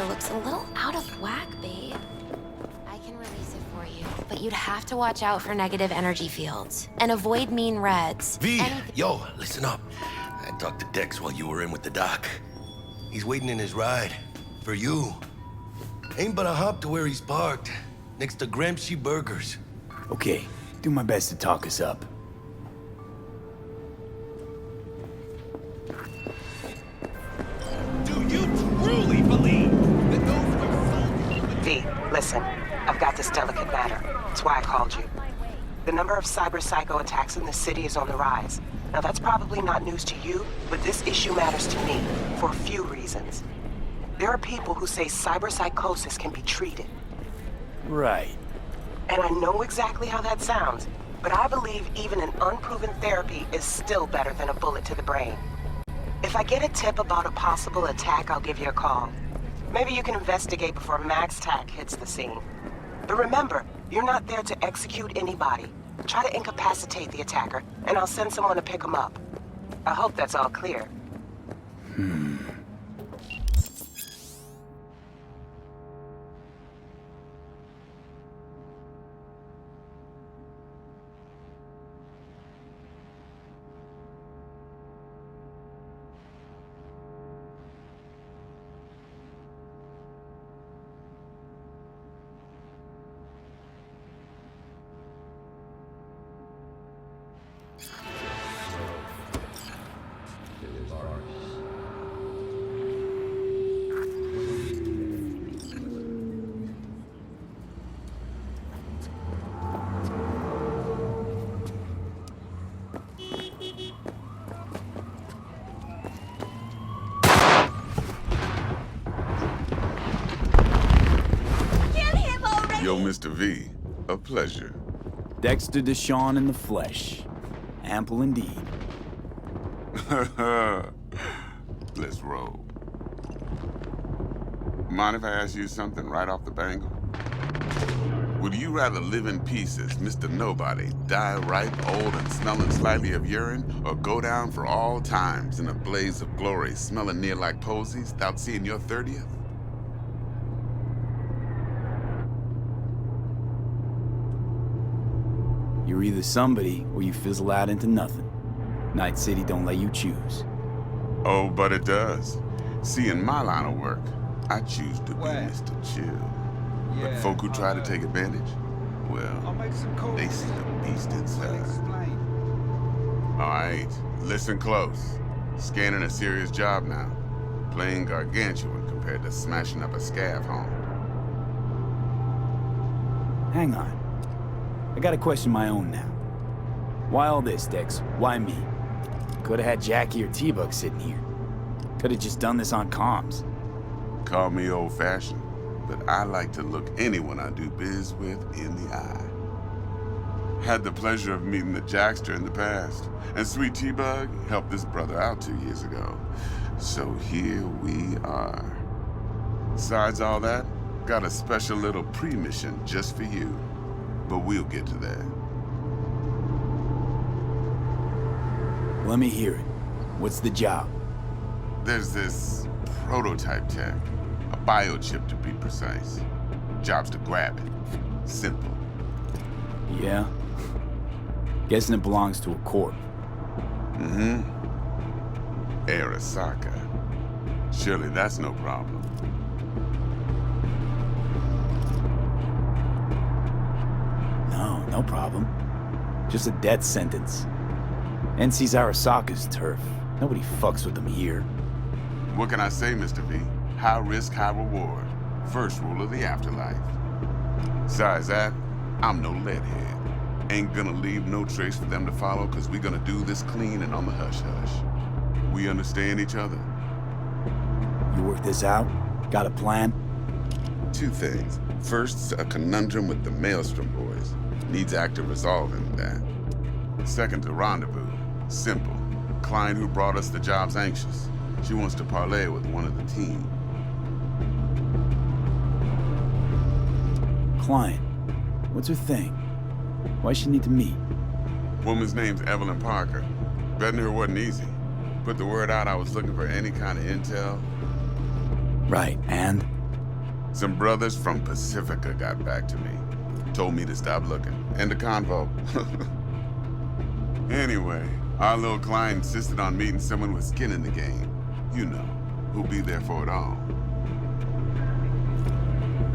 looks a little out of whack, babe. I can release it for you, but you'd have to watch out for negative energy fields and avoid mean reds. V, yo, listen up. I talked to Dex while you were in with the doc. He's waiting in his ride. For you. Ain't but a hop to where he's parked. Next to Gramsci Burgers. Okay, do my best to talk us up. Do you truly believe that those were soldiers? V, listen. I've got this delicate matter. That's why I called you. The number of cyber psycho attacks in the city is on the rise. Now that's probably not news to you, but this issue matters to me for a few reasons. There are people who say cyberpsychosis can be treated. Right. And I know exactly how that sounds, but I believe even an unproven therapy is still better than a bullet to the brain. If I get a tip about a possible attack, I'll give you a call. Maybe you can investigate before Max Tack hits the scene. But remember, you're not there to execute anybody. Try to incapacitate the attacker, and I'll send someone to pick him up. I hope that's all clear. Yo, Mr. V, a pleasure. Dexter Deshawn in the flesh. Ample indeed. Let's roll. Mind if I ask you something right off the bangle? Would you rather live in pieces, Mr. Nobody, die ripe, old, and smelling slightly of urine, or go down for all times in a blaze of glory, smelling near like posies, without seeing your 30th? You're either somebody or you fizzle out into nothing. Night City don't let you choose. Oh, but it does. See, in my line of work, I choose to be Mr. Chill. But folk who try to take advantage, well, they see the beast inside. All right, listen close. Scanning a serious job now. Playing gargantuan compared to smashing up a scav home. Hang on. I got a question my own now. Why all this, Dex? Why me? Could have had Jackie or T-Bug sitting here. Could have just done this on comms. Call me old-fashioned, but I like to look anyone I do biz with in the eye. Had the pleasure of meeting the Jackster in the past, and Sweet T-Bug helped this brother out 2 years ago. So here we are. Besides all that, got a special little pre-mission just for you. But we'll get to that. Let me hear it. What's the job? There's this prototype tech, a biochip to be precise. Job's to grab it. Simple. Yeah? Guessing it belongs to a corp. Mm-hmm. Arasaka. Surely that's no problem. No problem. Just a death sentence. NC's Arasaka's turf. Nobody fucks with them here. What can I say, Mr. V? High risk, high reward. First rule of the afterlife. Besides that, I'm no leadhead. Ain't gonna leave no trace for them to follow, cause we gonna do this clean and on the hush-hush. We understand each other? You work this out? Got a plan? Two things. First, a conundrum with the Maelstrom boys. Needs active resolving that. Second, a rendezvous. Simple. Client who brought us the job's anxious. She wants to parlay with one of the team. Client? What's her thing? Why she need to meet? Woman's name's Evelyn Parker. Vetting her wasn't easy. Put the word out I was looking for any kind of intel. Right, and? Some brothers from Pacifica got back to me. Told me to stop looking. And the convo. Anyway, our little client insisted on meeting someone with skin in the game. You know, who'll be there for it all.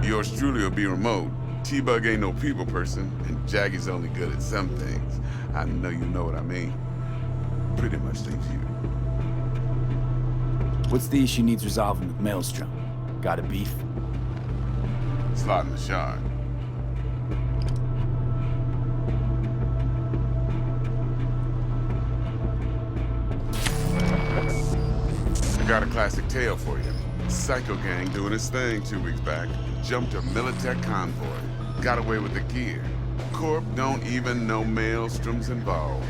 Yours truly will be remote. T-Bug ain't no people person, and Jaggy's only good at some things. I know you know what I mean. Pretty much leaves you. What's the issue needs resolving with Maelstrom? Got a beef? Slotting the shard. I got a classic tale for you. Psycho gang doing his thing 2 weeks back. Jumped a Militech convoy. Got away with the gear. Corp don't even know Maelstrom's involved.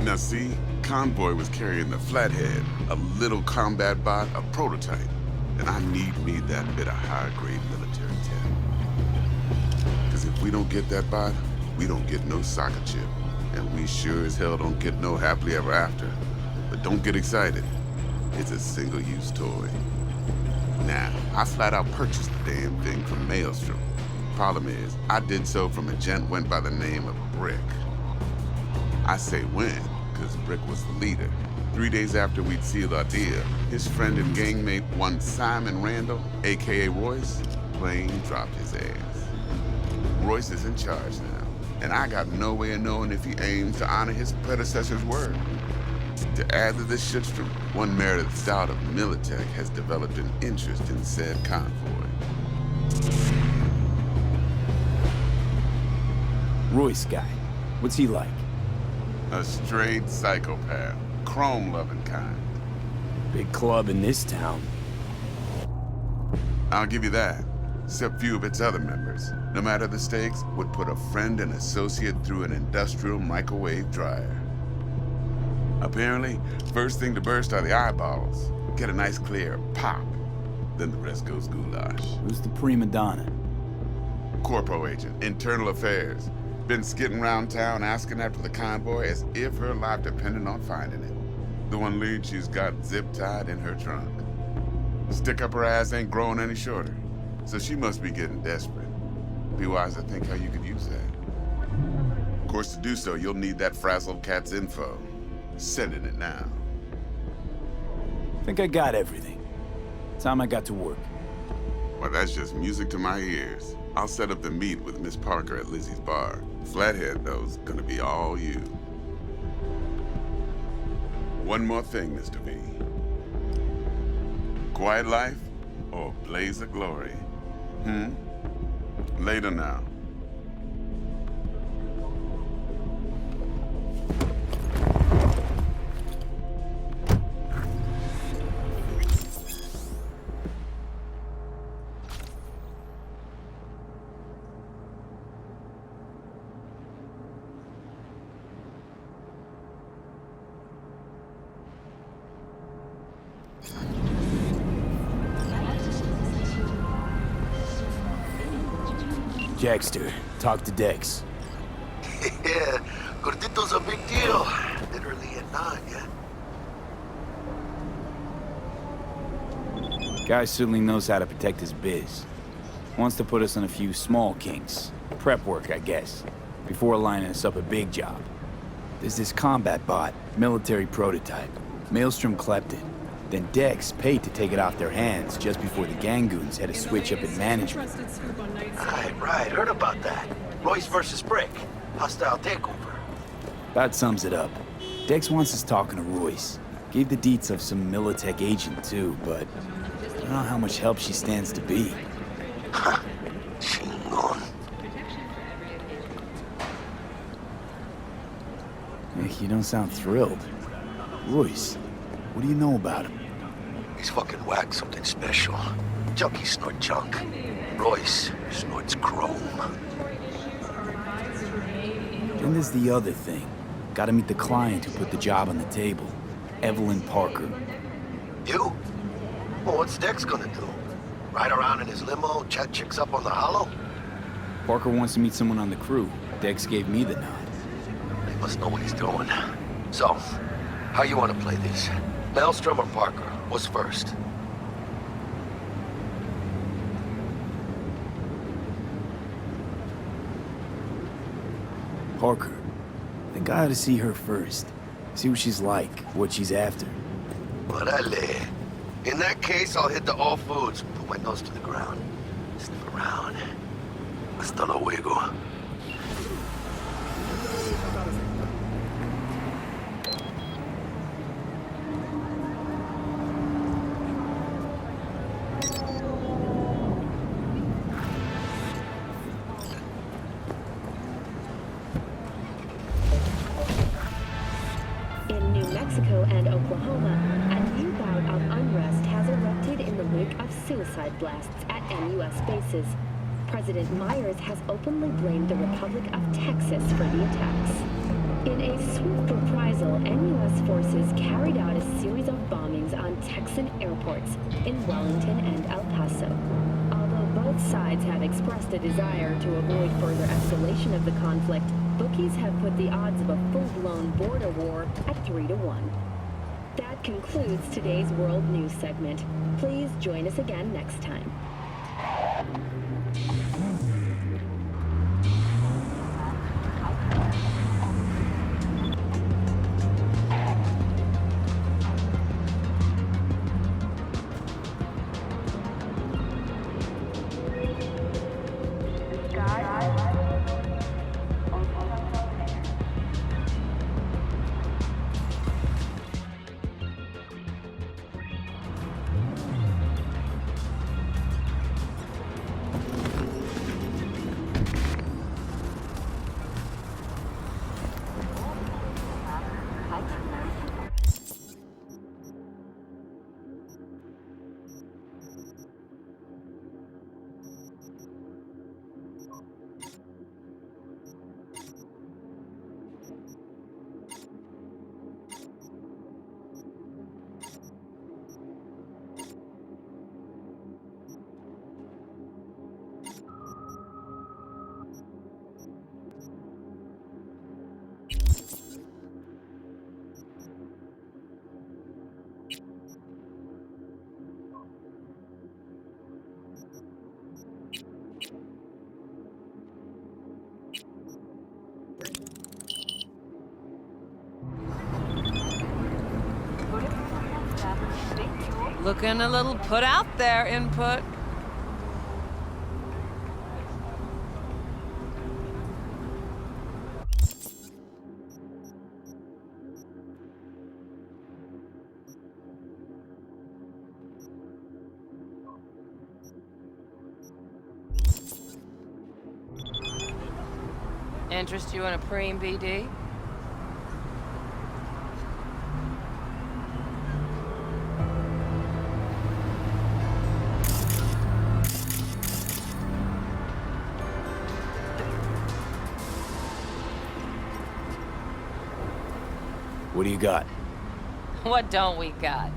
Now see, convoy was carrying the Flathead, a little combat bot, a prototype. And I need me that bit of high-grade military tech. Because if we don't get that bot, we don't get no soccer chip. And we sure as hell don't get no happily ever after. But don't get excited. It's a single-use toy. Now, I flat out purchased the damn thing from Maelstrom. Problem is, I did so from a gent went by the name of Brick. I say when, because Brick was the leader. 3 days after we'd sealed our deal, his friend and gangmate, one Simon Randall, aka Royce, plain dropped his ass. Royce is in charge now, and I got no way of knowing if he aims to honor his predecessor's word. To add to this shitstorm, one Meredith Stout of Militech has developed an interest in said convoy. Royce guy. What's he like? A straight psychopath. Chrome-loving kind. Big club in this town. I'll give you that. Except few of its other members, no matter the stakes, would put a friend and associate through an industrial microwave dryer. Apparently, first thing to burst are the eyeballs. Get a nice clear pop. Then the rest goes goulash. Who's the prima donna? Corpo agent, internal affairs. Been skidding around town asking after the convoy as if her life depended on finding it. The one lead she's got zip-tied in her trunk. Stick up her ass ain't growing any shorter, so she must be getting desperate. Be wise to think how you could use that. Of course, to do so, you'll need that frazzled cat's info. Sending it now. Think I got everything. Time I got to work. Well, that's just music to my ears. I'll set up the meet with Miss Parker at Lizzie's bar. Flathead, though's gonna be all you. One more thing, Mr. V. Quiet life or blaze of glory? Later now. Jackster, talk to Dex. Yeah, Gordito's a big deal. Literally a nine, yeah? Guy certainly knows how to protect his biz. Wants to put us on a few small kinks. Prep work, I guess. Before lining us up a big job. There's this combat bot, military prototype. Maelstrom clept it. Then Dex paid to take it off their hands just before the Gangoons had a switch up in management. Right, heard about that. Royce versus Brick. Hostile takeover. That sums it up. Dex wants us talking to Royce. Gave the deets of some Militech agent too, but I don't know how much help she stands to be. Ha! Chingon. Nick, you don't sound thrilled. Royce, what do you know about him? He's fucking whack something special. Junkies snort junk. Royce snorts chrome. Then there's the other thing. Gotta meet the client who put the job on the table. Evelyn Parker. You? Well, what's Dex gonna do? Ride around in his limo, chat chicks up on the hollow? Parker wants to meet someone on the crew. Dex gave me the nod. He must know what he's doing. So, how you want to play this? Maelstrom or Parker? What's first? Parker. I think I ought to see her first. See what she's like, what she's after. Orale. In that case, I'll hit the all foods. Put my nose to the ground. Sniff around. Hasta luego. In New Mexico and Oklahoma, a new bout of unrest has erupted in the wake of suicide blasts at NUS bases. President Myers has openly blamed the Republic of Texas for the attacks. In a swift reprisal, NUS forces carried out a series of bombings on Texan airports in Wellington and El Paso. Although both sides have expressed a desire to avoid further escalation of the conflict, bookies have put the odds of a full-blown border war at 3-1. That concludes today's World News segment. Please join us again next time. Looking a little put out there, Input. Interest you in a preem BD? What do you got? What don't we got?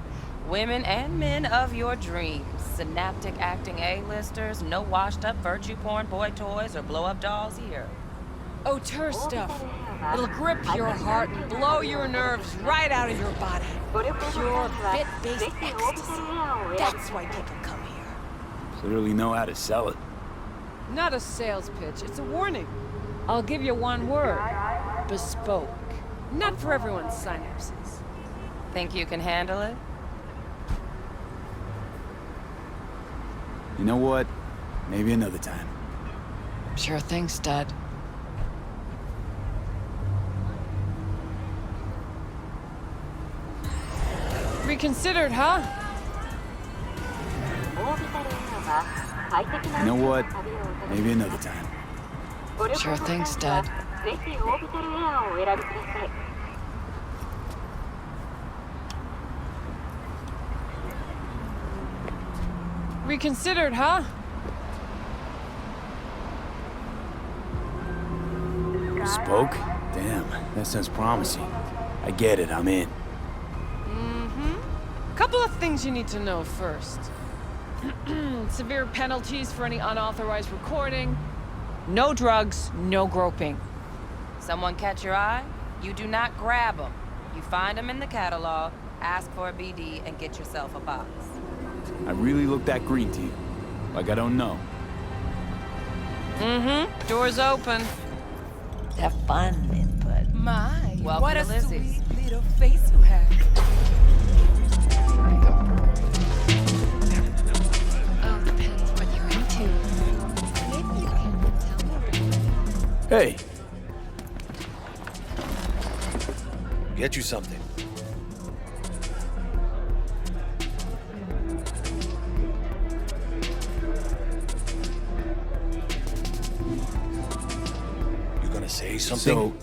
Women and men of your dreams. Synaptic acting A-listers, no washed-up virtue porn boy toys or blow-up dolls here. Auteur stuff. It'll grip your heart and blow your nerves right out of your body. Pure bit-based ecstasy. That's why people come here. Clearly know how to sell it. Not a sales pitch, it's a warning. I'll give you one word. Bespoke. Not for everyone's synapses. Think you can handle it? You know what? Maybe another time. Sure thing, stud. Reconsidered, huh? You know what? Maybe another time. Sure thing, stud. Reconsidered, huh? Spoke? Damn, that sounds promising. I get it, I'm in. Couple of things you need to know first. Severe penalties for any unauthorized recording. No drugs, no groping. Someone catch your eye? You do not grab them. You find them in the catalog, ask for a BD, and get yourself a box. I really look that green to you. Like I don't know. Door's open. Have fun input. My, Welcome what to a Lizzie's. sweet little face you have. Oh, depends what you're into. Maybe you can tell me. Hey, Get you something. You gonna say something? so,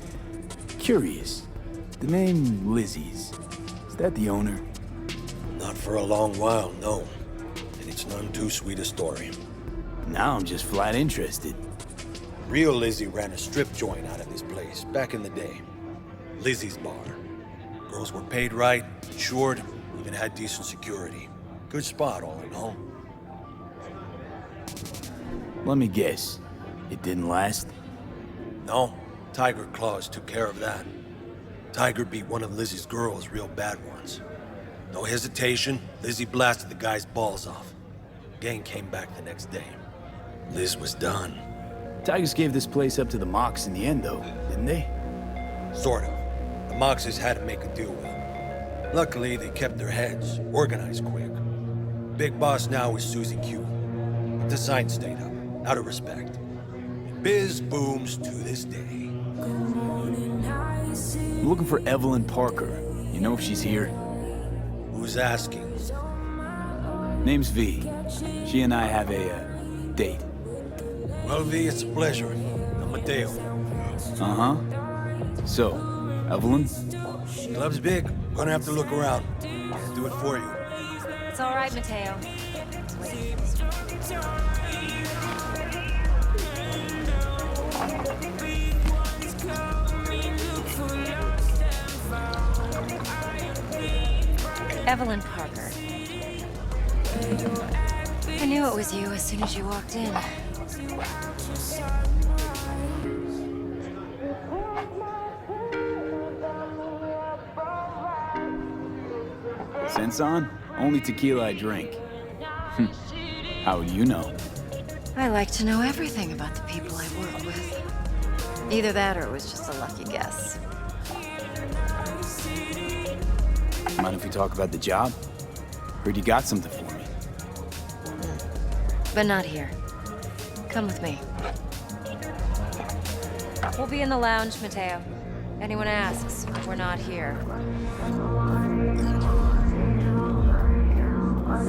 curious. The name Lizzie's, is that the owner? Not for a long while, no. And it's none too sweet a story. Now I'm just flat interested. Real Lizzie ran a strip joint out of this place back in the day. Lizzie's Bar. Girls were paid right, insured, even had decent security. Good spot, all in all. Let me guess. It didn't last? No, Tiger Claws took care of that. Tiger beat one of Lizzie's girls real bad once. No hesitation, Lizzie blasted the guy's balls off. Gang came back the next day. Liz was done. Tigers gave this place up to the Mox in the end, though, didn't they? Sort of. The Moxes had to make a deal with them. Luckily, they kept their heads, organized quick. Big boss now is Susie Q. But the sign stayed up, out of respect. And biz booms to this day. I'm looking for Evelyn Parker. You know if she's here? Who's asking? Name's V. She and I have a, date. Well, V, it's a pleasure. I'm Mateo. Uh-huh. So, Evelyn? Club's big. Gonna have to look around. Can't do it for you. It's all right, Mateo. Evelyn Parker. I knew it was you as soon as you walked in. Sense on? Only tequila I drink. How do you know? I like to know everything about the people I work with. Either that or it was just a lucky guess. Mind if we talk about the job? Heard you got something for me. But not here. Come with me. We'll be in the lounge, Mateo. Anyone asks, we're not here.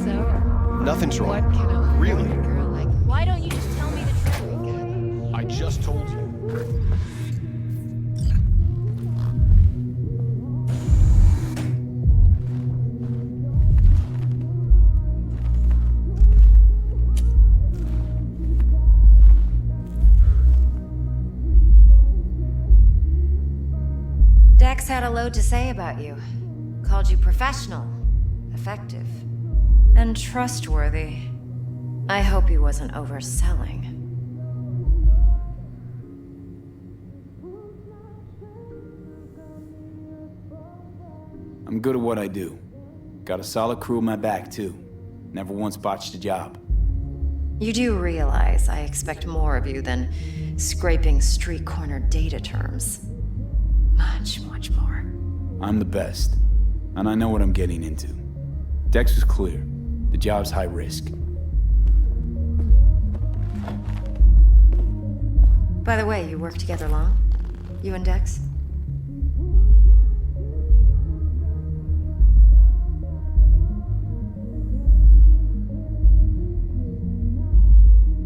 So, Nothing's what wrong. can a Really? girl like Why don't you just tell me the truth? I just told you. Dex had a load to say about you. Called you professional, effective, and trustworthy. I hope he wasn't overselling. I'm good at what I do. Got a solid crew on my back, too. Never once botched a job. You do realize I expect more of you than scraping street corner data terms. Much, much more. I'm the best, and I know what I'm getting into. Dex was clear. The job's high risk. By the way, you work together long? You and Dex?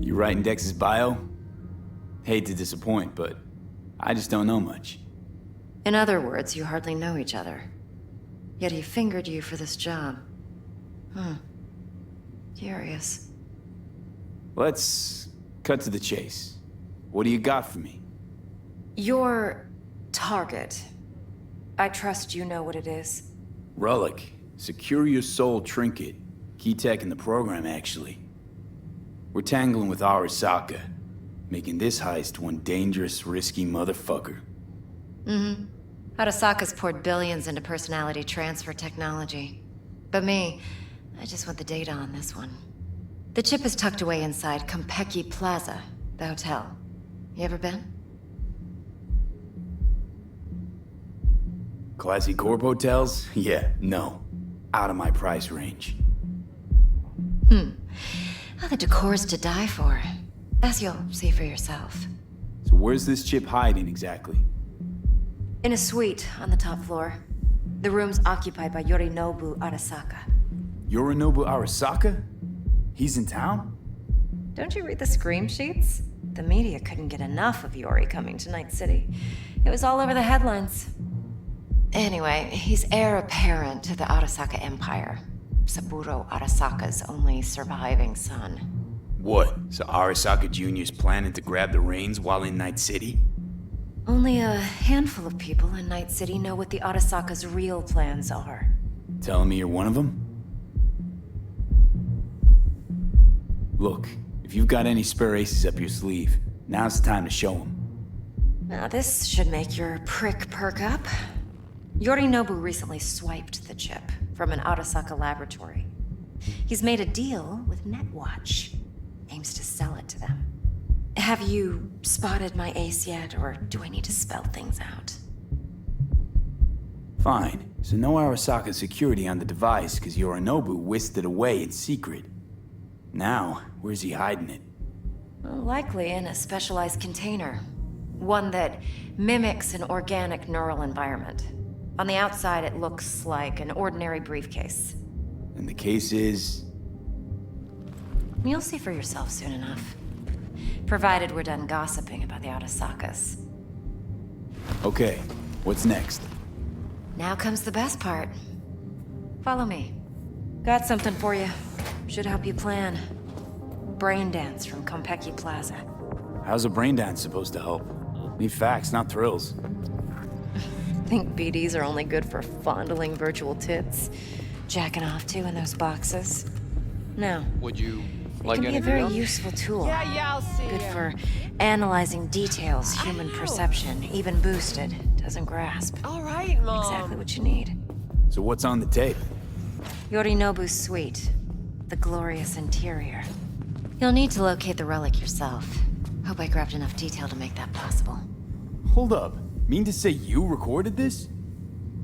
You writing Dex's bio? Hate to disappoint, but I just don't know much. In other words, you hardly know each other. Yet he fingered you for this job. Curious. Let's cut to the chase. What do you got for me? Your target. I trust you know what it is. Relic. Secure your soul trinket. Key tech in the program, actually. We're tangling with Arasaka, making this heist one dangerous, risky motherfucker. Arasaka's poured billions into personality transfer technology. But me, I just want the data on this one. The chip is tucked away inside Kompeki Plaza, the hotel. You ever been? Classy corp hotels? Yeah, no. Out of my price range. Oh, the decor's to die for. As you'll see for yourself. So where's this chip hiding exactly? In a suite on the top floor. The room's occupied by Yorinobu Arasaka. Yorinobu Arasaka? He's in town? Don't you read the scream sheets? The media couldn't get enough of Yori coming to Night City. It was all over the headlines. Anyway, he's heir apparent to the Arasaka Empire. Saburo Arasaka's only surviving son. What? So Arasaka Jr.'s planning to grab the reins while in Night City? Only a handful of people in Night City know what the Arasaka's real plans are. Telling me you're one of them? Look, if you've got any spare aces up your sleeve, now's the time to show them. Now this should make your prick perk up. Yorinobu recently swiped the chip from an Arasaka laboratory. He's made a deal with Netwatch. Aims to sell it to them. Have you spotted my ace yet, or do I need to spell things out? Fine. So no Arasaka security on the device because Yorinobu whisked it away in secret. Now, where's he hiding it? Well, likely in a specialized container. One that mimics an organic neural environment. On the outside, it looks like an ordinary briefcase. And the case is... You'll see for yourself soon enough. Provided we're done gossiping about the Arasakas. Okay, what's next? Now comes the best part. Follow me. Got something for you. Should help you plan. Brain dance from Konpeki Plaza. How's a brain dance supposed to help? Need facts, not thrills. Think BDs are only good for fondling virtual tits? Jacking off to in those boxes? No. Would you It like can be a anything very else? useful tool. Yeah, I'll see Good ya. for analyzing details human perception, even boosted, doesn't grasp. All right, Mom. Exactly what you need. So what's on the tape? Yorinobu's suite. The glorious interior. You'll need to locate the relic yourself. Hope I grabbed enough detail to make that possible. Hold up. Mean to say you recorded this?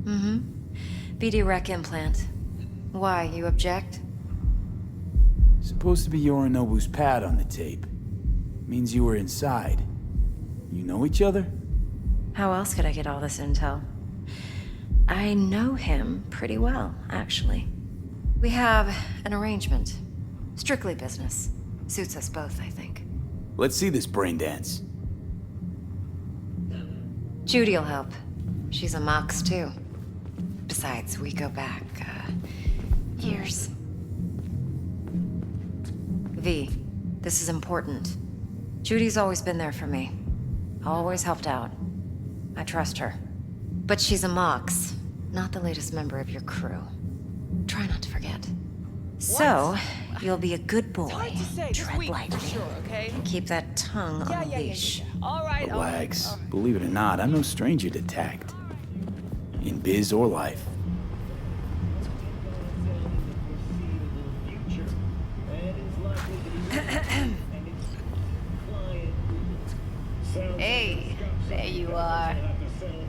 BD rec implant. Why, you object? Supposed to be Yorinobu's pad on the tape. Means you were inside. You know each other? How else could I get all this intel? I know him pretty well, actually. We have an arrangement. Strictly business. Suits us both, I think. Let's see this brain dance. Judy'll help. She's a Mox, too. Besides, we go back, years. V, this is important. Judy's always been there for me. Always helped out. I trust her. But she's a Mox, not the latest member of your crew. Try not to forget. So, you'll be a good boy. Hard to say. This Tread week, lightly. for sure, okay? And keep that tongue on a leash. All right, all right. Relax. Believe it or not, I'm no stranger to tact. In biz or life. Hey, there you are.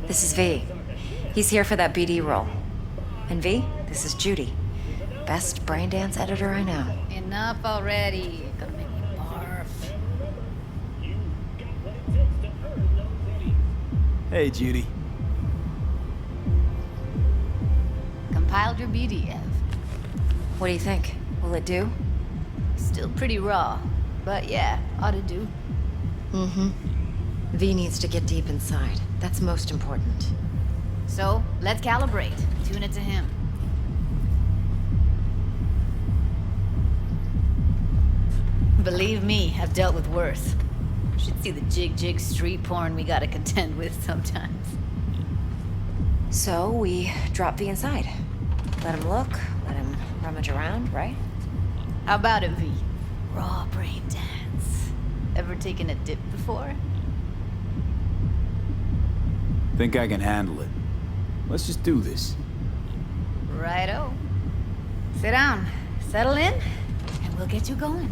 This is V. He's here for that BD role. And V, this is Judy. Best brain dance editor I know. Enough already. Gonna make me barf. Hey, Judy. Compiled your BDF. What do you think? Will it do? Still pretty raw, but yeah, ought to do. V needs to get deep inside. That's most important. So, let's calibrate. Tune it to him. Believe me, I've dealt with worse. Should see the jig street porn we gotta contend with sometimes. So we drop V inside. Let him look, let him rummage around, right? How about it, V? Raw brain dance. Ever taken a dip before? Think I can handle it. Let's just do this. Righto. Sit down, settle in, and we'll get you going.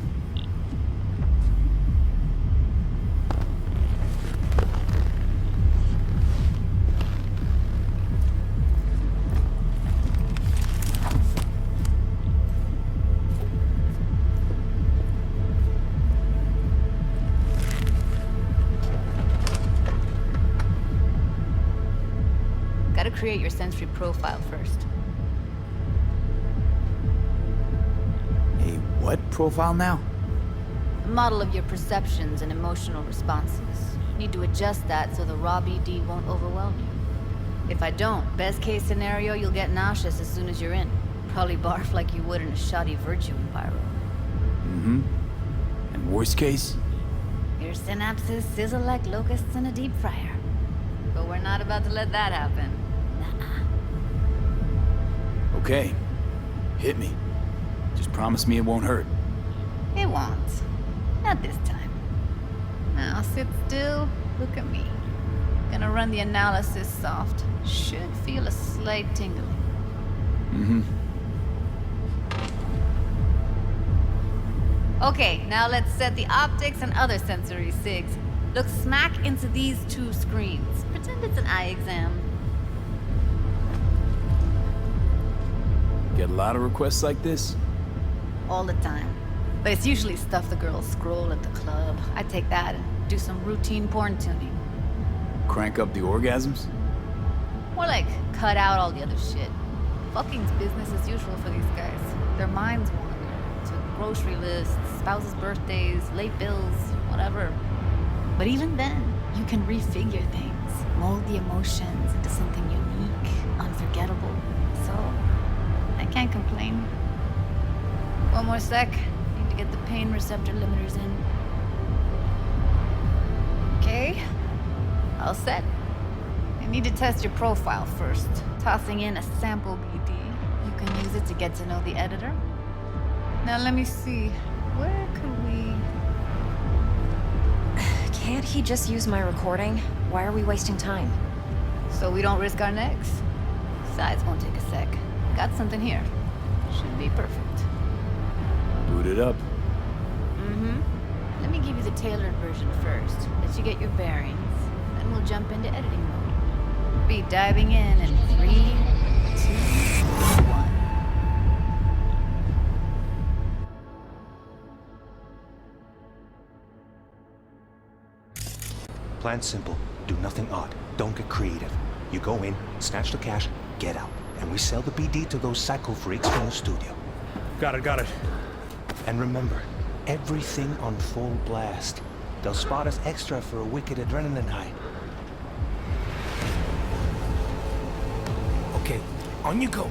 create your sensory profile first. A what profile now? A model of your perceptions and emotional responses. Need to adjust that so the raw BD won't overwhelm you. If I don't, best case scenario, you'll get nauseous as soon as you're in. Probably barf like you would in a shoddy Virtue enviro. Mm-hmm. And worst case? Your synapses sizzle like locusts in a deep fryer. But we're not about to let that happen. Nuh-uh. Okay. Hit me. Just promise me it won't hurt. It won't. Not this time. Now sit still, look at me. Gonna run the analysis soft. Should feel a slight tingling. Mm-hmm. Okay, now let's set the optics and other sensory sigs. Look smack into these two screens. Pretend it's an eye exam. Get a lot of requests like this? All the time. But it's usually stuff the girls scroll at the club. I take that and do some routine porn tuning. Crank up the orgasms? More like cut out all the other shit. Fucking's business as usual for these guys. Their minds wander to grocery lists, spouses' birthdays, late bills, whatever. But even then, you can refigure things, mold the emotions into something unique, unforgettable. So, I can't complain. One more sec. Need to get the pain receptor limiters in. Okay. All set. I need to test your profile first. Tossing in a sample BD. You can use it to get to know the editor. Now let me see. Where could we... Can't he just use my recording? Why are we wasting time? So we don't risk our necks? Besides, won't take a sec. Got something here. Should be perfect. Boot it up. Mm-hmm. Let me give you the tailored version first. Let you get your bearings. Then we'll jump into editing mode. Be diving in 3, 2, 1. Plan simple. Do nothing odd. Don't get creative. You go in, snatch the cash, get out. And we sell the BD to those psycho freaks from the studio. Got it. And remember, everything on full blast. They'll spot us extra for a wicked adrenaline high. Okay, on you go.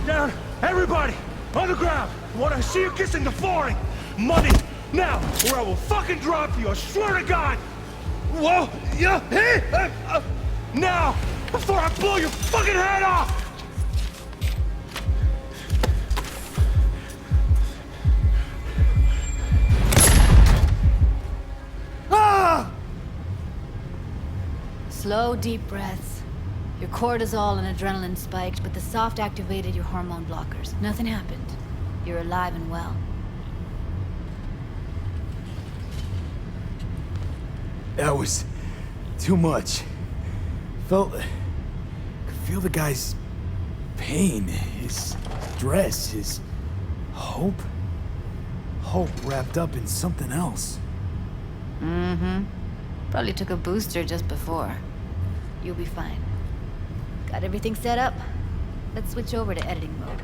Down! Everybody! On the ground! What I see you kissing the flooring! Money! Now! Or I will fucking drop you! I swear to God! Whoa! Yeah! Hey! Now! Before I blow your fucking head off! Ah! Slow, deep breaths. Your cortisol and adrenaline spiked, but the soft activated your hormone blockers. Nothing happened. You're alive and well. That was too much. Could feel the guy's pain, his stress, his hope. Hope wrapped up in something else. Mm-hmm. Probably took a booster just before. You'll be fine. Got everything set up? Let's switch over to editing mode.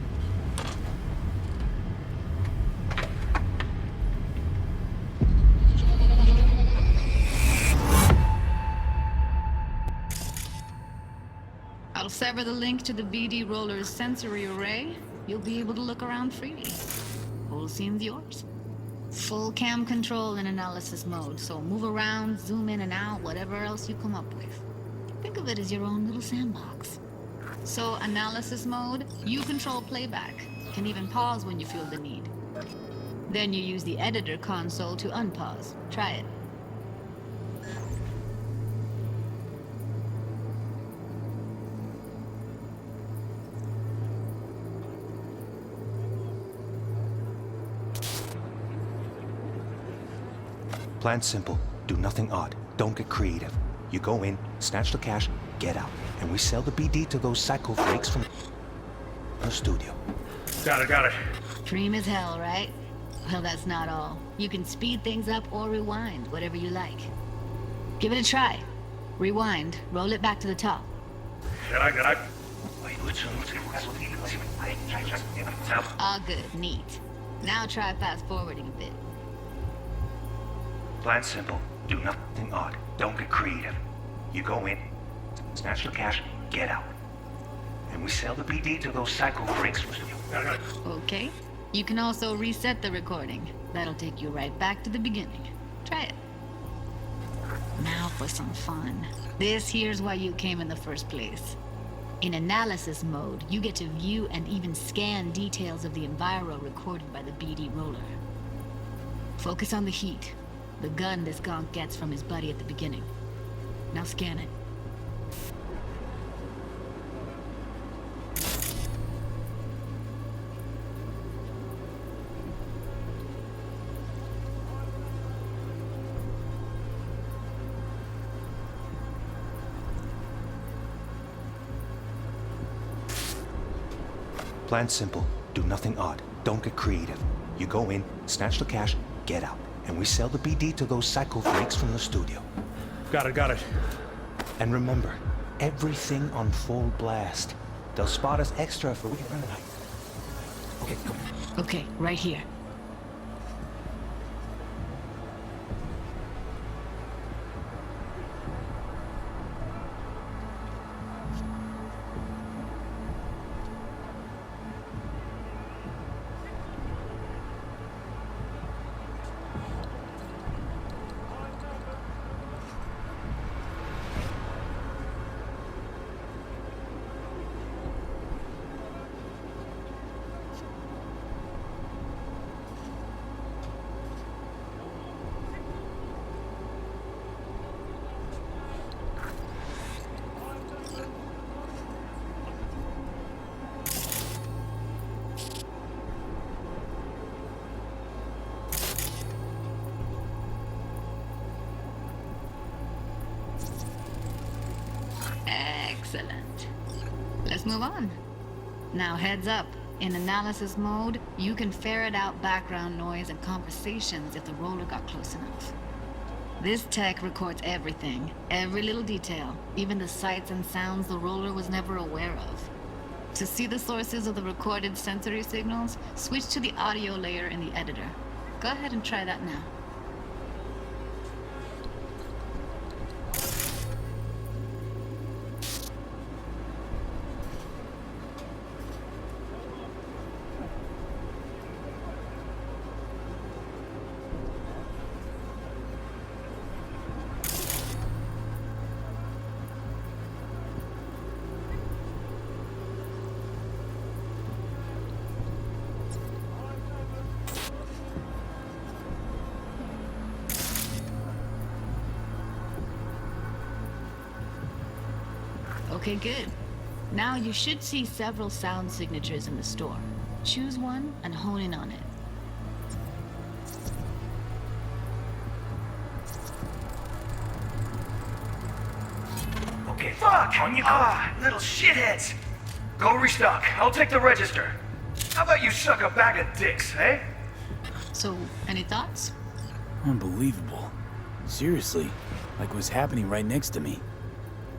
I'll sever the link to the BD Roller's sensory array. You'll be able to look around freely. Whole scene's yours. Full cam control in analysis mode, so move around, zoom in and out, whatever else you come up with. Think of it as your own little sandbox. So, analysis mode, you control playback. Can even pause when you feel the need. Then you use the editor console to unpause. Try it. Plan simple. Do nothing odd. Don't get creative. You go in, snatch the cash, get out. And we sell the BD to those psycho freaks from the studio. Got it. Dream as hell, right? Well, that's not all. You can speed things up or rewind, whatever you like. Give it a try. Rewind, roll it back to the top. All good, neat. Now try fast forwarding a bit. Plan simple. Do nothing odd. Don't get creative. You go in, snatch the cash, get out. And we sell the BD to those psycho freaks. Okay. You can also reset the recording. That'll take you right back to the beginning. Try it. Now for some fun. This here's why you came in the first place. In analysis mode, you get to view and even scan details of the enviro recorded by the BD roller. Focus on the heat, the gun this gonk gets from his buddy at the beginning. Now scan it. Plan simple. Do nothing odd. Don't get creative. You go in, snatch the cash, get out. And we sell the BD to those psycho freaks from the studio. Got it. And remember, everything on full blast. They'll spot us extra if we can run tonight. Okay, come on. Okay, right here. Excellent. Let's move on. Now heads up. In analysis mode, you can ferret out background noise and conversations if the roller got close enough. This tech records everything, every little detail, even the sights and sounds the roller was never aware of. To see the sources of the recorded sensory signals, switch to the audio layer in the editor. Go ahead and try that now. Okay, good. Now you should see several sound signatures in the store. Choose one and hone in on it. Okay, fuck! On you go! Little shitheads! Go restock. I'll take the register. How about you suck a bag of dicks, eh? So, any thoughts? Unbelievable. Seriously, like what's happening right next to me.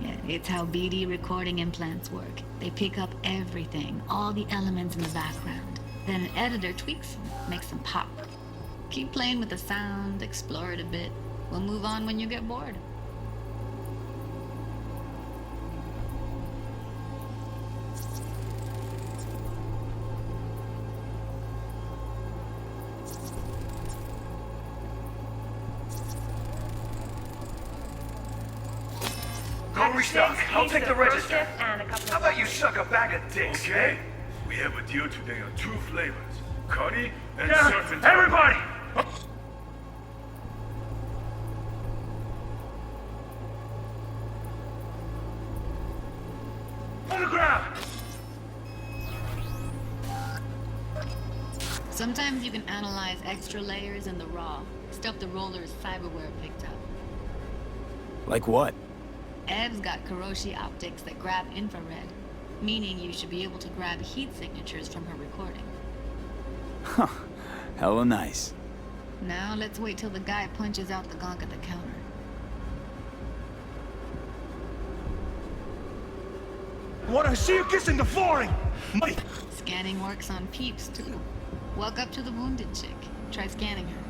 Yeah, it's how BD recording implants work. They pick up everything, all the elements in the background. Then an editor tweaks them, makes them pop. Keep playing with the sound, explore it a bit. We'll move on when you get bored. Go restock. I'll take the register. How about you suck a bag of dicks, Okay. We have a deal today on 2 flavors. Cuddy and Yeah, surf and everybody! On the ground! Sometimes you can analyze extra layers in the raw, stuff the roller's cyberware picked up. Like what? Ev's got Kiroshi optics that grab infrared, meaning you should be able to grab heat signatures from her recording. Huh. Hella nice. Now let's wait till the guy punches out the gonk at the counter. What I see you kissing the flooring! Money! Scanning works on peeps, too. Walk up to the wounded chick. Try scanning her.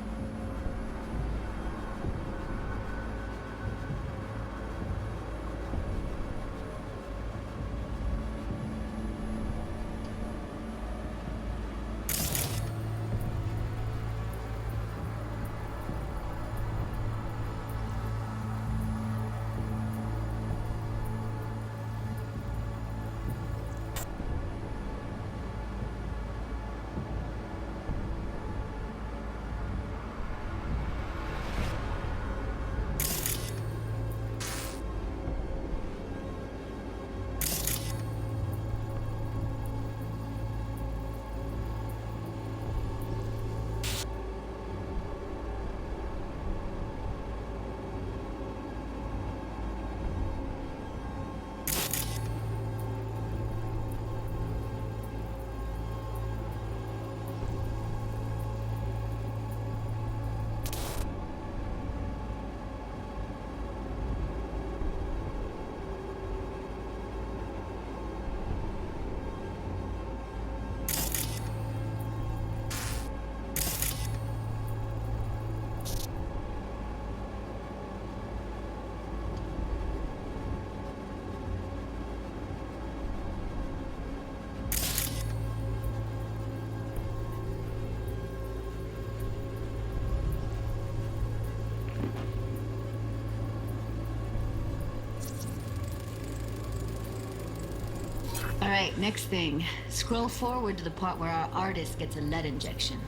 Alright, next thing. Scroll forward to the part where our artist gets a lead injection.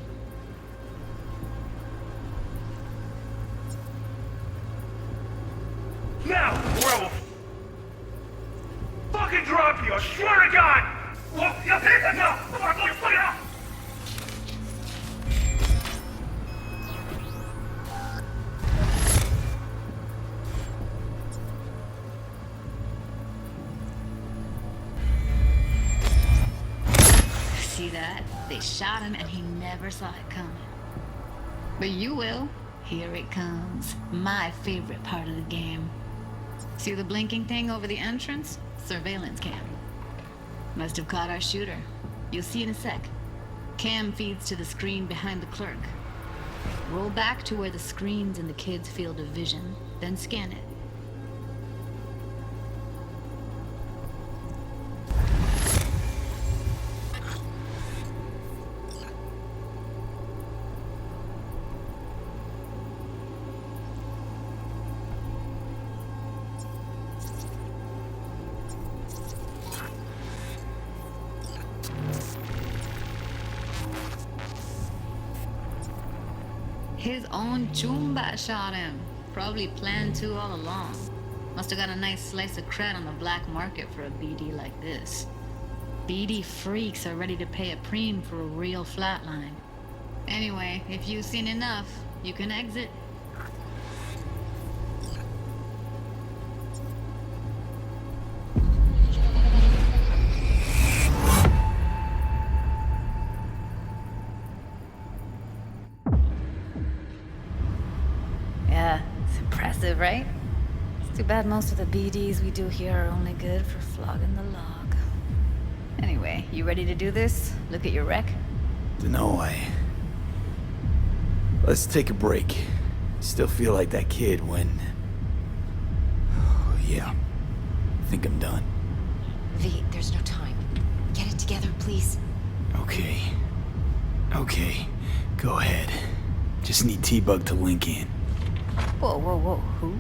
Now, or I will fucking drop you, I swear to God! Well, you take it now! Come on, let's put it out! See that? They shot him and he never saw it coming. But you will. Here it comes. My favorite part of the game. See the blinking thing over the entrance? Surveillance cam. Must have caught our shooter. You'll see in a sec. Cam feeds to the screen behind the clerk. Roll back to where the screen's in the kid's field of vision, then scan it. His own Chumba shot him. Probably planned to all along. Must have got a nice slice of cred on the black market for a BD like this. BD freaks are ready to pay a preem for a real flatline. Anyway, if you've seen enough, you can exit. Yeah, it's impressive, right? It's too bad most of the BDs we do here are only good for flogging the log. Anyway, you ready to do this? Look at your wreck? Dunno, Let's take a break. Still feel like that kid when... Yeah. I think I'm done. V, there's no time. Get it together, please. Okay. Okay. Go ahead. Just need T-Bug to link in. Whoa, whoa, whoa, who?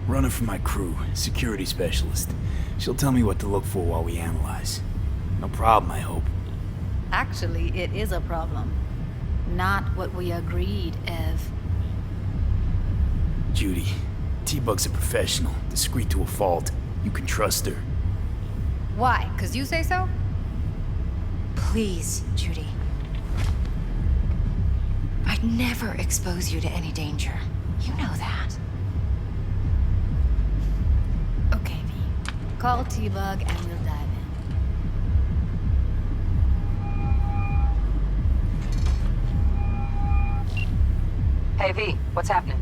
Runner for my crew, security specialist. She'll tell me what to look for while we analyze. No problem, I hope. Actually, it is a problem. Not what we agreed, Ev. Judy, T-Bug's a professional, discreet to a fault. You can trust her. Why? 'Cause you say so? Please, Judy. I'd never expose you to any danger. You know that. Okay, V. Call T-Bug and we'll dive in. Hey, V, what's happening?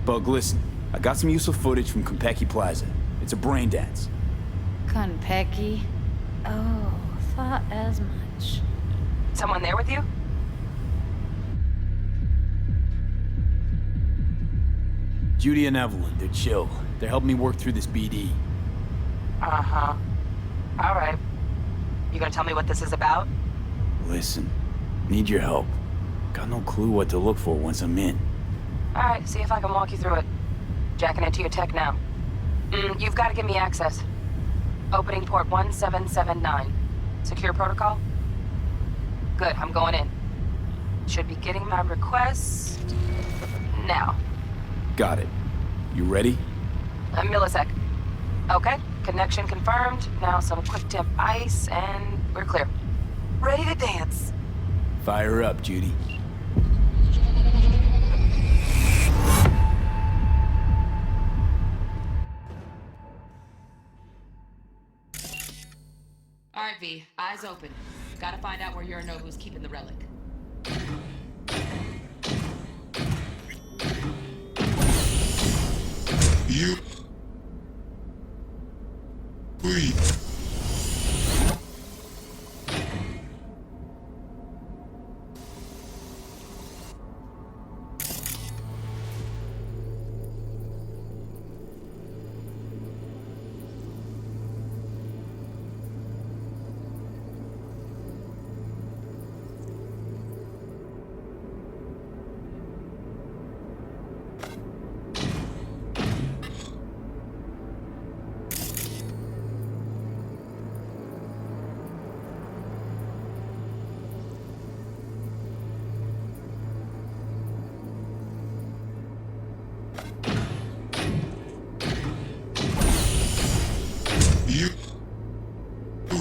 Bug, listen. I got some useful footage from Konpeki Plaza. It's a brain dance. Konpeki? Oh, thought as much. Someone there with you? Judy and Evelyn, they're chill. They're helping me work through this BD. Uh-huh. All right. You gonna tell me what this is about? Listen, need your help. Got no clue what to look for once I'm in. All right, see if I can walk you through it. Jacking into your tech now. You've got to give me access. Opening port 1779. Secure protocol? Good, I'm going in. Should be getting my request now. Got it. You ready? A millisec. Okay, connection confirmed. Now some quick temp ice, and we're clear. Ready to dance. Fire up, Judy. All right, V. Eyes open. Gotta find out where Yorinobu's keeping the relic. You... Wait. You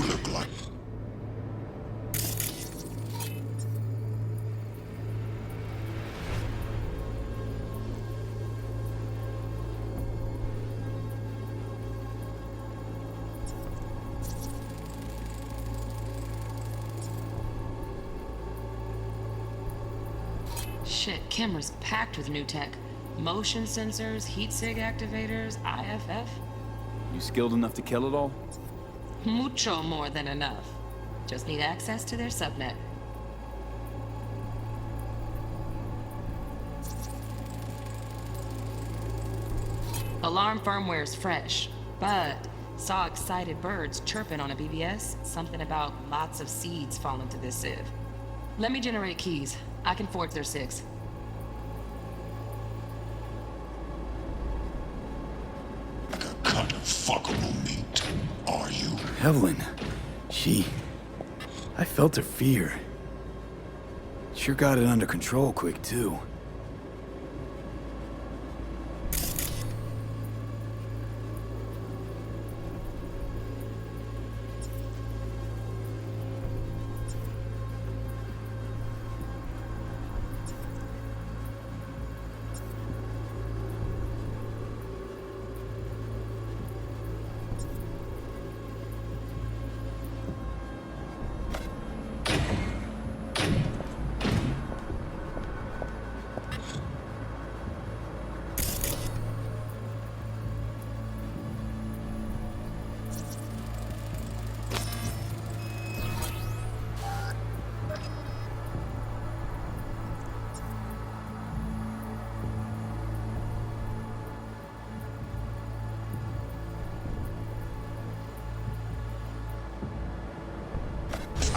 look like... Shit, camera's packed with new tech. Motion sensors, heat sig activators, IFF. You skilled enough to kill it all? Mucho more than enough. Just need access to their subnet. Alarm firmware's fresh, but saw excited birds chirping on a BBS. Something about lots of seeds falling to this sieve. Let me generate keys. I can forge their SIGs. Kind of fuckable meat, are you? Evelyn, I felt her fear. Sure got it under control quick, too.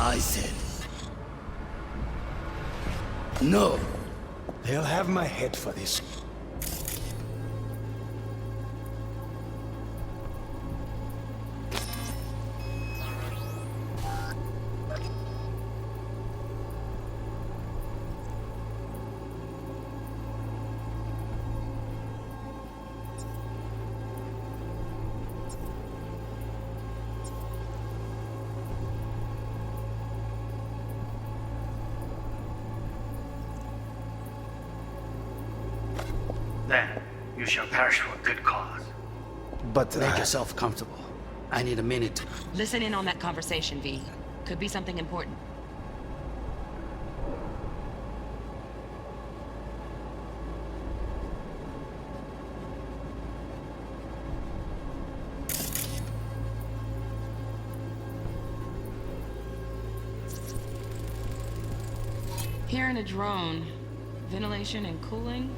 I said, no. They'll have my head for this. Then you shall perish for a good cause. But make yourself comfortable. I need a minute. Listen in on that conversation, V. Could be something important. repairing a drone. Ventilation and cooling?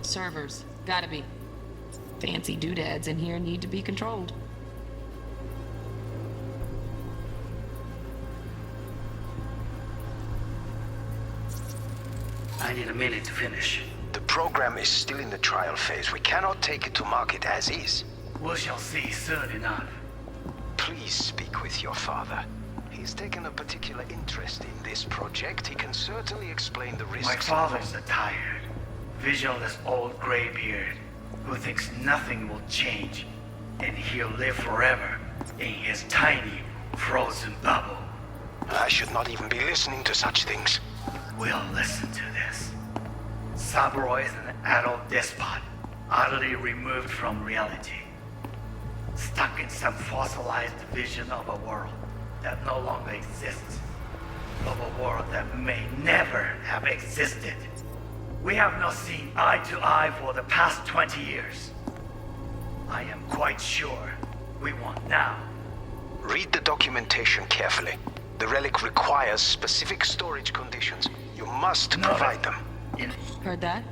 Servers. Gotta be. Fancy doodads in here need to be controlled. I need a minute to finish. The program is still in the trial phase. We cannot take it to market as is. We shall see soon enough. Please speak with your father. He's taken a particular interest in this project. He can certainly explain the risks. My father's a tired, visionless old graybeard who thinks nothing will change, and he'll live forever in his tiny, frozen bubble. I should not even be listening to such things. We'll listen to this. Saburo is an adult despot, utterly removed from reality. Stuck in some fossilized vision of a world that no longer exists. Of a world that may never have existed. We have not seen eye to eye for the past 20 years. I am quite sure we want now. Read the documentation carefully. The relic requires specific storage conditions. You must provide them. Heard that?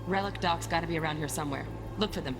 Relic docs gotta be around here somewhere. Look for them.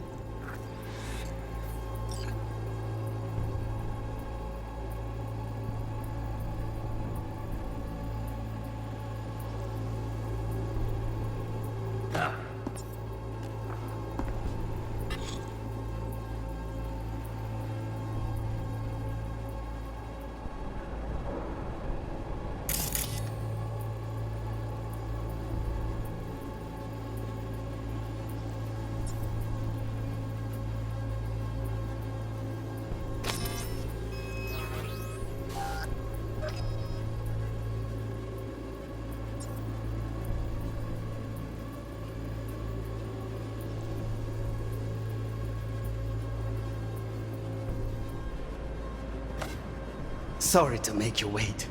Sorry to make you wait.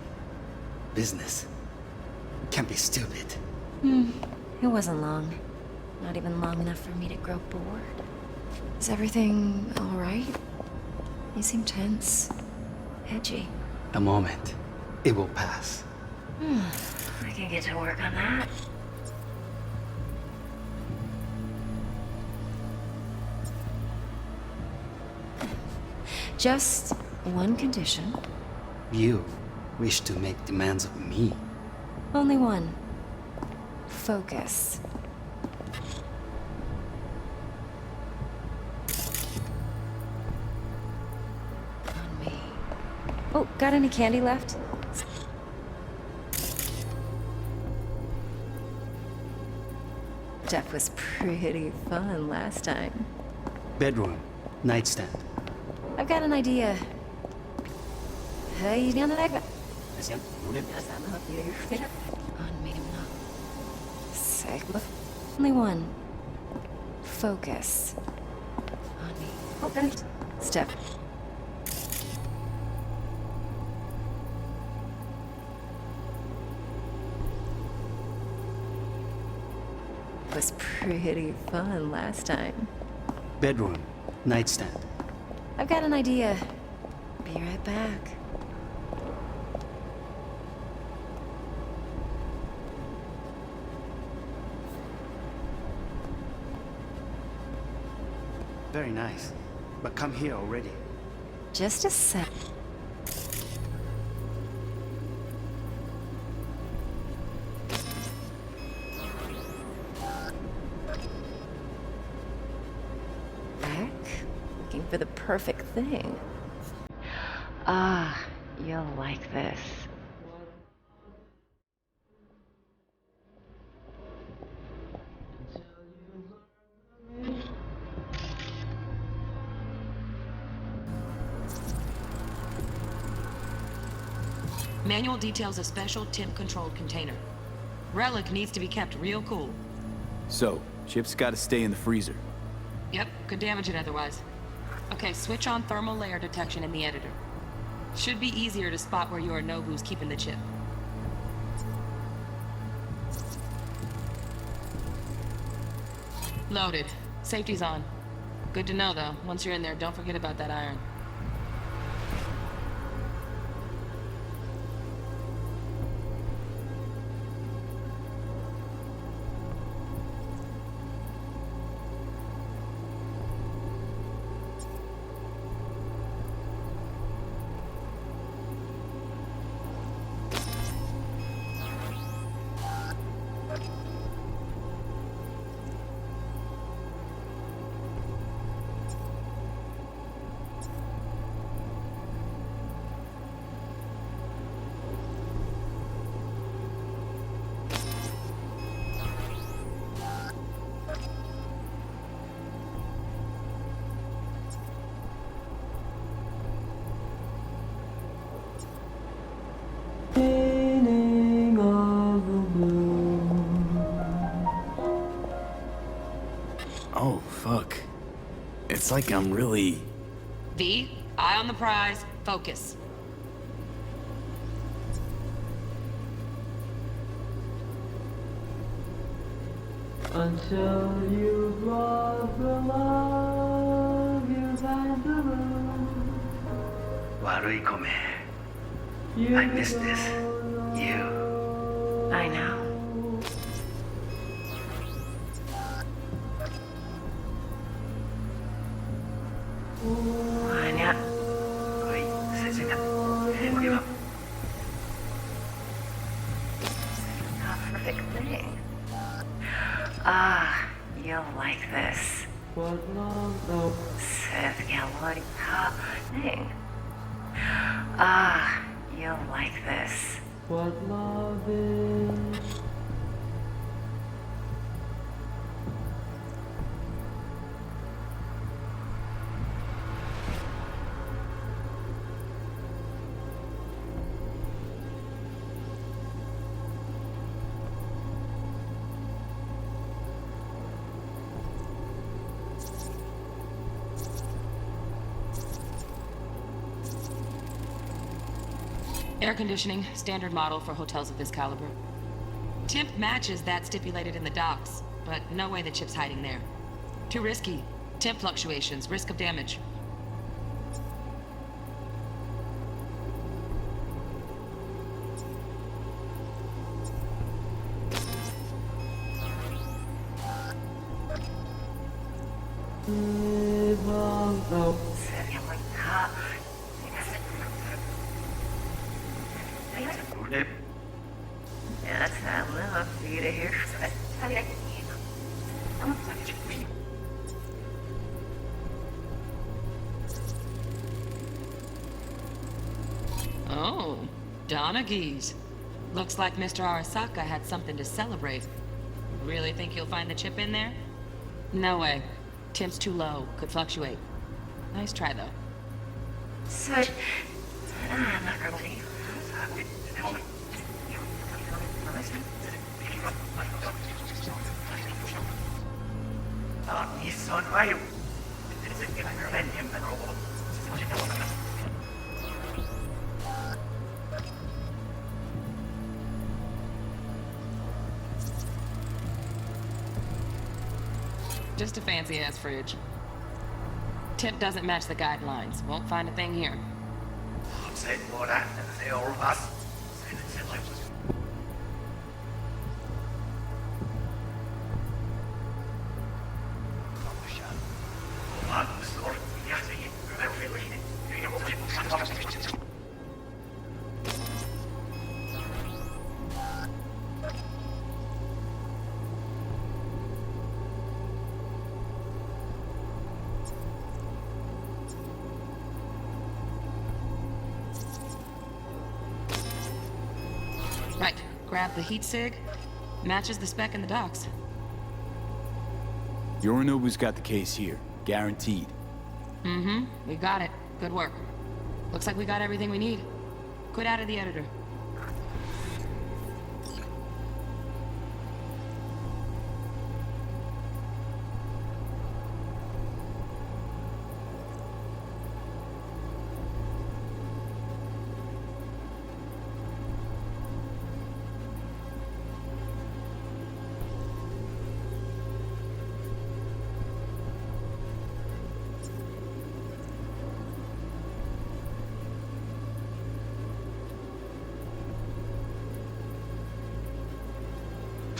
Business can be stupid. It wasn't long. Not even long enough for me to grow bored. Is everything all right? You seem tense. Edgy. A moment. It will pass. I can get to work on that. Just one condition. You wish to make demands of me. Only one. Focus. On me. Oh, got any candy left? Jeff was pretty fun last time. Bedroom. Nightstand. I've got an idea. Hey, on me not. Sick. Only one. Focus. On me. Oh, got it. Step. Was pretty fun last time. Bedroom. Nightstand. I've got an idea. Be right back. Very nice. But come here already. Just a sec. Back? Looking for the perfect thing. Ah, you'll like this. Manual details a special temp-controlled container. Relic needs to be kept real cool. So, chip's gotta stay in the freezer. Yep, could damage it otherwise. Okay, switch on thermal layer detection in the editor. Should be easier to spot where Yorinobu's keeping the chip. Loaded. Safety's on. Good to know, though. Once you're in there, don't forget about that iron. Oh, fuck. It's like I'm really... V, eye on the prize, focus. Until you've lost the love you find the room. 悪い米 I miss this. You. I know. Anya. Oi, setting up. Give up. Perfect thing. Ah, you'll like this. What love though? Seth, you'll like thing. Ah, you'll like this. What love is? Air conditioning, standard model for hotels of this caliber. Temp matches that stipulated in the docs, but no way the chip's hiding there. Too risky. Temp fluctuations, risk of damage. What love though? Seth, you'll like Yeah, that's not love for you to hear. Oh, Donaghy's. Looks like Mr. Arasaka had something to celebrate. Really think you'll find the chip in there? No way. Temp's too low. Could fluctuate. Nice try, though. So, I'm not gonna leave. He's on fire. Just a fancy-ass fridge. Temp doesn't match the guidelines. Won't find a thing here. Say more than they all of us. Right. Grab the heat sig. Matches the spec in the docs. Yorinobu's got the case here. Guaranteed. Mm-hmm. We got it. Good work. Looks like we got everything we need. Quit out of the editor.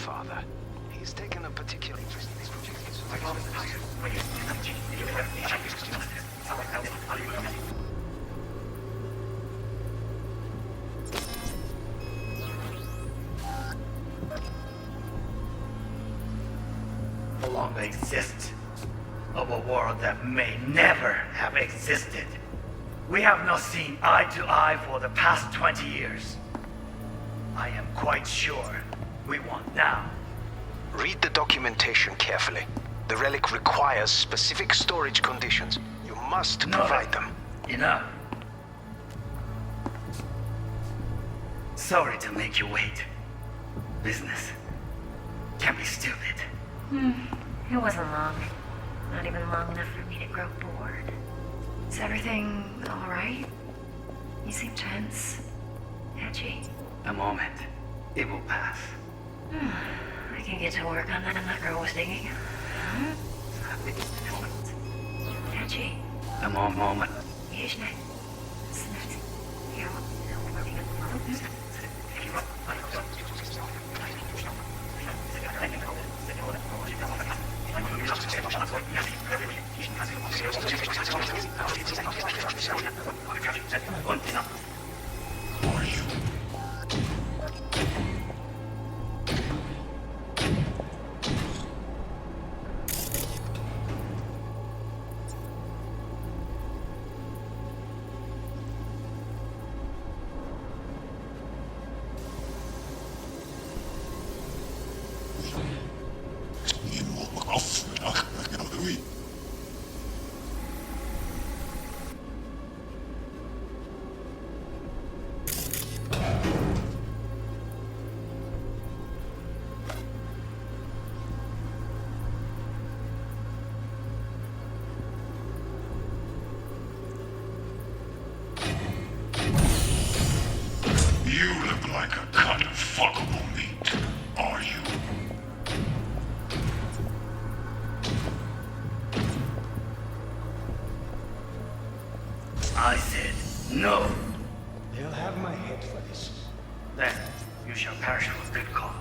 Father, he's taken a particular interest in this project. No longer exists of a world that may never have existed. We have not seen eye to eye for the past 20 years. I am quite sure we want now. Read the documentation carefully. The relic requires specific storage conditions. You must provide them. Enough. Sorry to make you wait. Business can be stupid. It wasn't long. Not even long enough for me to grow bored. Is everything alright? You seem tense. Edgy. A moment. It will pass. I can get to work on that girl was digging. Edgy. A moment. Jeźdźmy. You look like a cut of fuckable meat, are you? I said no. They'll have my head for this. Then you shall perish for good cause.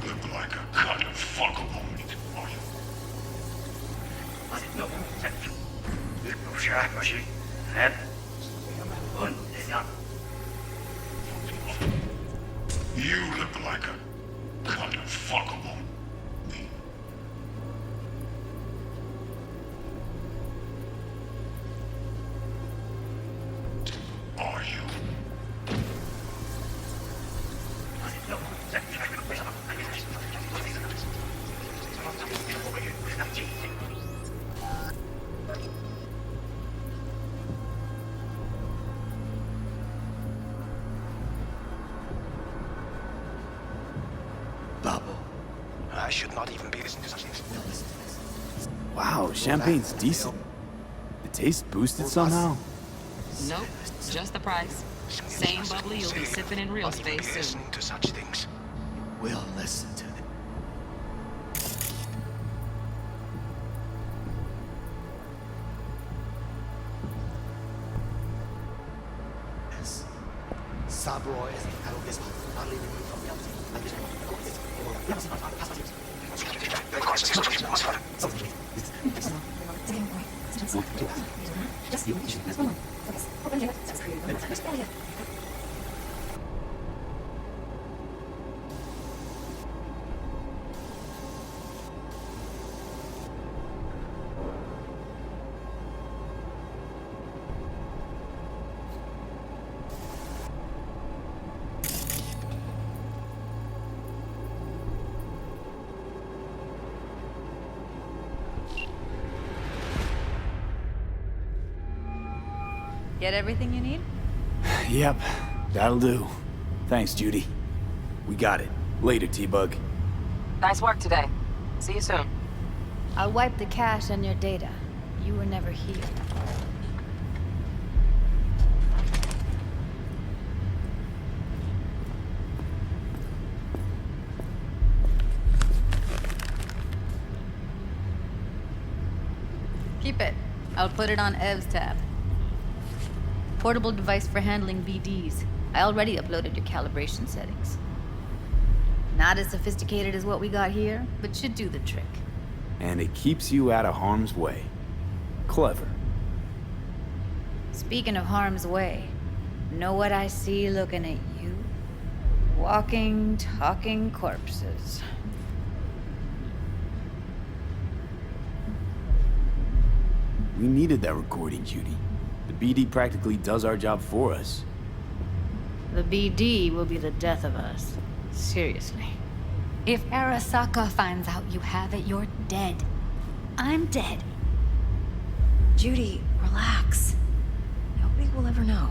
Look like a cut of fuckable meat, are you? You look like a cut of fuckable meat. Are you? Bubble. I should not even be listening to such things. Wow, champagne's decent. The taste boosted somehow? Nope, just the price. Same bubbly you'll be sipping in real space soon. Listening to such things. We'll listen to them. Yes. Sabroy is out of this utterly removed from reality. Get everything you need? Yep, that'll do. Thanks, Judy. We got it. Later, T-Bug. Nice work today. See you soon. I'll wipe the cache and your data. You were never here. Keep it. I'll put it on Ev's tab. Portable device for handling BDs. I already uploaded your calibration settings. Not as sophisticated as what we got here, but should do the trick. And it keeps you out of harm's way. Clever. Speaking of harm's way, know what I see looking at you? Walking, talking corpses. We needed that recording, Judy. The BD practically does our job for us. The BD will be the death of us. Seriously. If Arasaka finds out you have it, you're dead. I'm dead. Judy, relax. Nobody will ever know.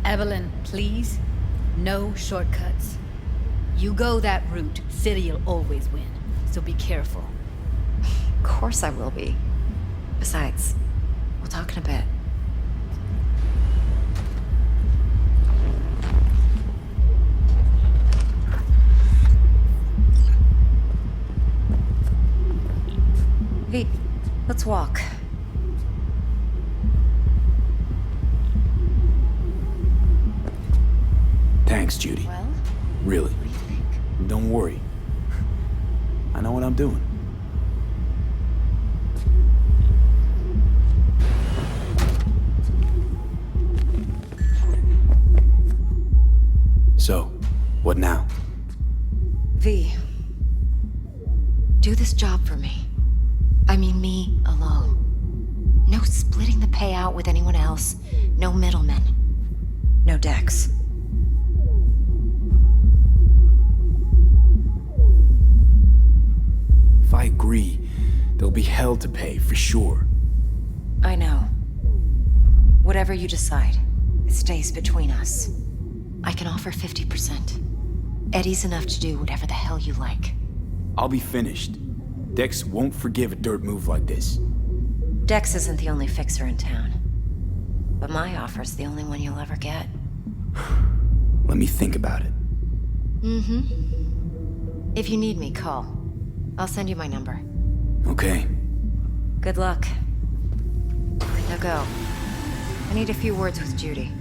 Evelyn, please. No shortcuts. You go that route, City'll always win. So be careful. Of course I will be. Besides, we'll talk in a bit. Hey, let's walk. Thanks, Judy. Well? Really. What do you think? Don't worry. I know what I'm doing. So, what now? V, do this job for me. I mean me alone. No splitting the payout with anyone else. No middlemen. No Dex. If I agree, there'll be hell to pay, for sure. I know. Whatever you decide, it stays between us. I can offer 50%. Eddie's enough to do whatever the hell you like. I'll be finished. Dex won't forgive a dirt move like this. Dex isn't the only fixer in town. But my offer's the only one you'll ever get. Let me think about it. Mm-hmm. If you need me, call. I'll send you my number. Okay. Good luck. Now go. I need a few words with Judy.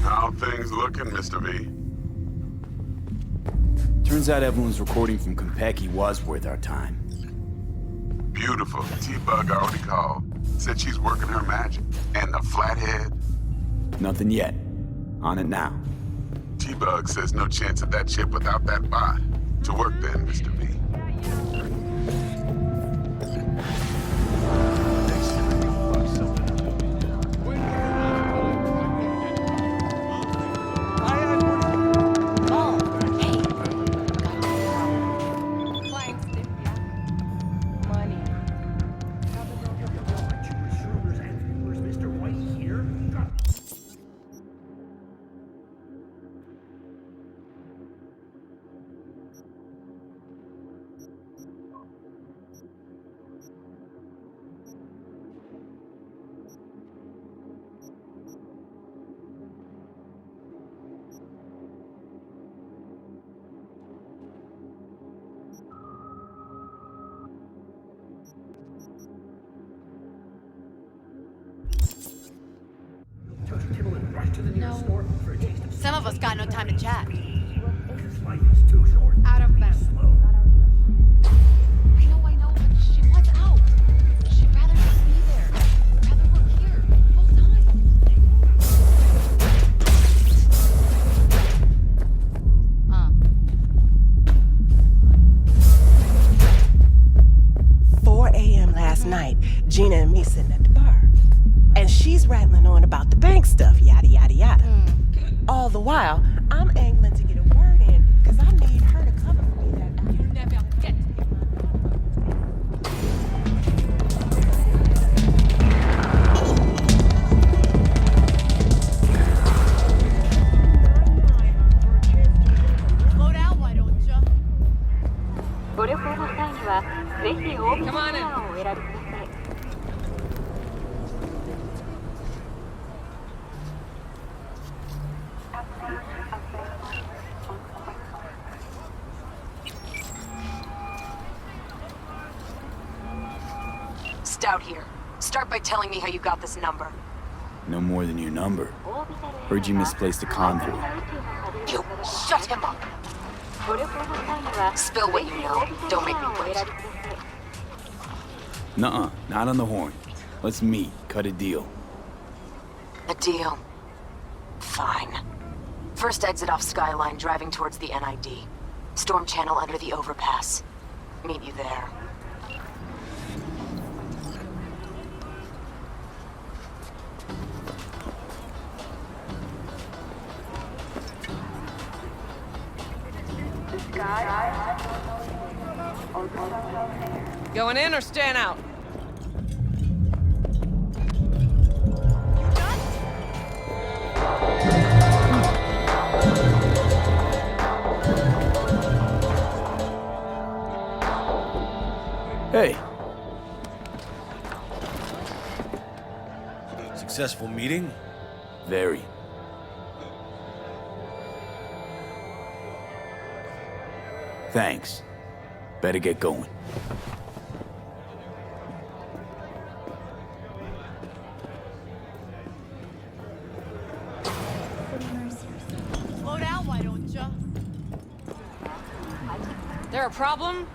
How things looking, Mr. V? Turns out Evelyn's recording from Konpeki was worth our time. Beautiful. T-Bug already called. Said she's working her magic. And the flathead? Nothing yet. On it now. T-Bug says no chance of that chip without that bot. To work then, Mr. V. No. Some of us got no time to chat. Out of bounds. I know, but she wants out. She'd rather not be there. Rather work here, full time. 4 a.m. last night, Gina and me sitting at the bar. And she's rattling on about the bank stuff, yada, yada, yada. All the while, I'm angling to get a word in, because I need her to cover for me that you never get. Slow down, why don't you? Come on in. just out here. Start by telling me how you got this number. No more than your number. Heard you misplaced a convoy. You shut him up. Spill what you know. Don't make me wait. Nuh-uh, not on the horn. Let's meet, cut a deal. A deal. Fine. First exit off Skyline, driving towards the NID. Storm channel under the overpass. Meet you there. Going in or staying out? Hey. Successful meeting? Very. Thanks. Better get going. Slow down, why don't ya? There a problem?